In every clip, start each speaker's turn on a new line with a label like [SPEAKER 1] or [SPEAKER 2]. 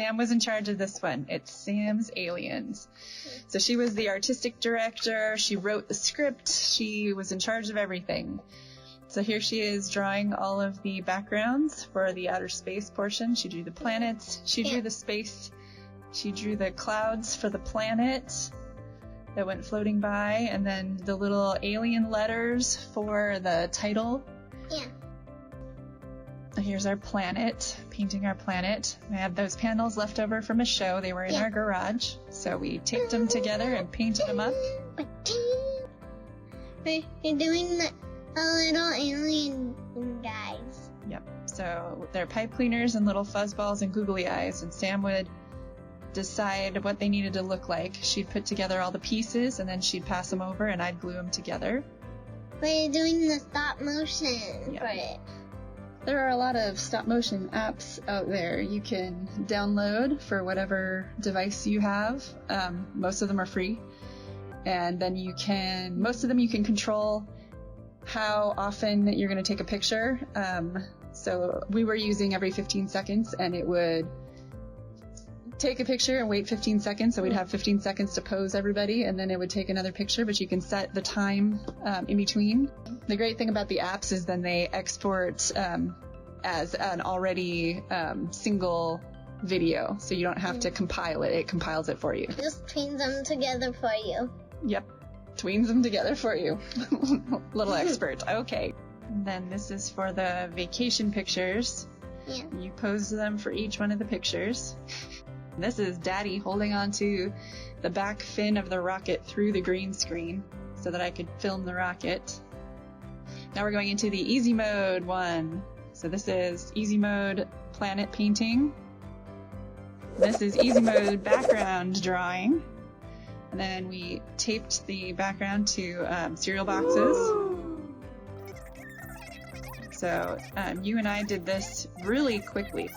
[SPEAKER 1] Sam was in charge of this one. It's Sam's Aliens. So she was the artistic director. She wrote the script. She was in charge of everything. So here she is drawing all of the backgrounds for the outer space portion. She drew the planets. She drew the space. She drew the clouds for the planet that went floating by, and then the little alien letters for the title.
[SPEAKER 2] Yeah.
[SPEAKER 1] Here's our planet, painting our planet. We have those panels left over from a show. They were in our garage, so we taped them together and painted them up.
[SPEAKER 2] You're doing the little alien guys.
[SPEAKER 1] Yep, so they're pipe cleaners and little fuzzballs and googly eyes, and Sam would decide what they needed to look like. She'd put together all the pieces, and then she'd pass them over, and I'd glue them together.
[SPEAKER 2] We're doing the stop motion for it.
[SPEAKER 1] There are a lot of stop motion apps out there you can download for whatever device you have. Most of them are free. And then most of them you can control how often you're going to take a picture. So we were using every 15 seconds, and it would take a picture and wait 15 seconds. So we'd have 15 seconds to pose everybody, and then it would take another picture, but you can set the time in between. The great thing about the apps is then they export as an already single video, so you don't have to compile it. It compiles it for you.
[SPEAKER 2] Just tween them together for you.
[SPEAKER 1] Yep, tweens them together for you. Little expert. Okay. And then this is for the vacation pictures.
[SPEAKER 2] Yeah.
[SPEAKER 1] You pose them for each one of the pictures. This is Daddy holding on to the back fin of the rocket through the green screen so that I could film the rocket. Now we're going into the easy mode one. So this is easy mode planet painting. This is easy mode background drawing. And then we taped the background to cereal boxes. So you and I did this really quickly.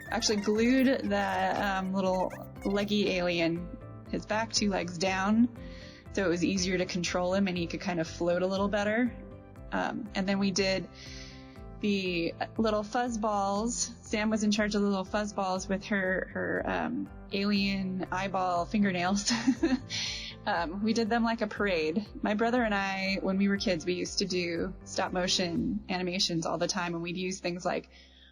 [SPEAKER 1] Actually glued the little leggy alien, his back 2 legs down, so it was easier to control him and he could kind of float a little better. And then we did the little fuzz balls. Sam was in charge of the little fuzz balls with her alien eyeball fingernails. We did them like a parade. My brother and I, when we were kids, we used to do stop motion animations all the time, and we'd use things like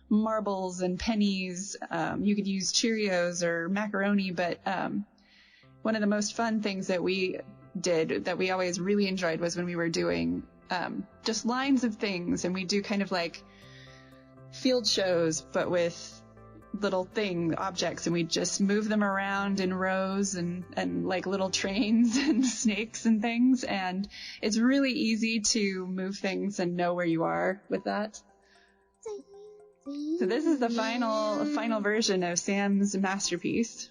[SPEAKER 1] marbles and pennies. You could use Cheerios or macaroni, but one of the most fun things that we did that we always really enjoyed was when we were doing just lines of things, and we do kind of like field shows but with little objects, and we just move them around in rows and like little trains and snakes and things, and it's really easy to move things and know where you are with that. So this is the final version of Sam's masterpiece.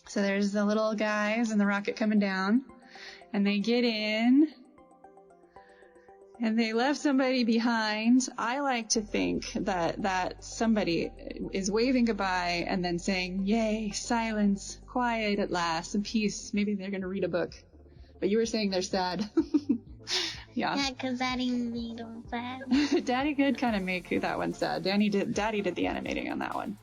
[SPEAKER 1] So there's the little guys and the rocket coming down, and they get in, and they left somebody behind. I like to think that somebody is waving goodbye and then saying, "Yay, silence, quiet at last, and peace." Maybe they're going to read a book. But you were saying they're sad. Yeah, because
[SPEAKER 2] Daddy made them sad.
[SPEAKER 1] Daddy could kind of make that one sad. Daddy did the animating on that one.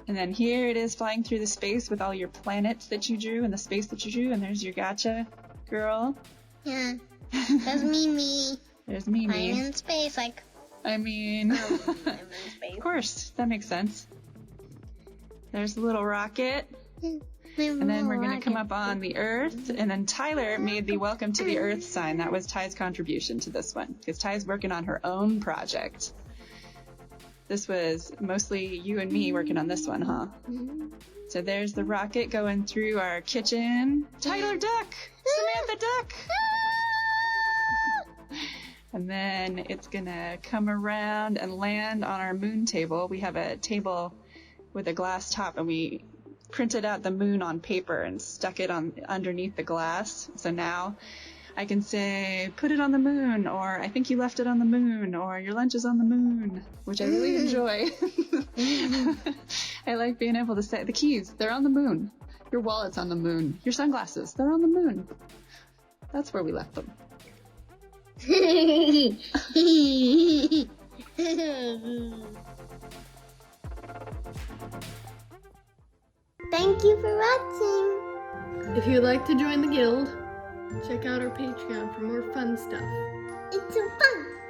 [SPEAKER 1] And then here it is flying through the space with all your planets that you drew and the space that you drew. And there's your gotcha girl.
[SPEAKER 2] Yeah. There's Mimi.
[SPEAKER 1] There's Mimi.
[SPEAKER 2] I'm in space, like.
[SPEAKER 1] I'm in
[SPEAKER 2] space.
[SPEAKER 1] Of course, that makes sense. There's the little rocket. And then we're going to come up on the Earth, and then Tyler made the Welcome to the Earth sign. That was Ty's contribution to this one, because Ty's working on her own project. This was mostly you and me working on this one, huh? So there's the rocket going through our kitchen. Tyler Duck! Samantha Duck! And then it's going to come around and land on our moon table. We have a table with a glass top, and we printed out the moon on paper and stuck it on underneath the glass. So now I can say, "Put it on the moon," or "I think you left it on the moon," or "Your lunch is on the moon," which I really enjoy. I like being able to say, "The keys, they're on the moon. Your wallet's on the moon. Your sunglasses, they're on the moon." That's where we left them.
[SPEAKER 2] Thank you for watching.
[SPEAKER 3] If you'd like to join the guild, check out our Patreon for more fun stuff.
[SPEAKER 2] It's so fun.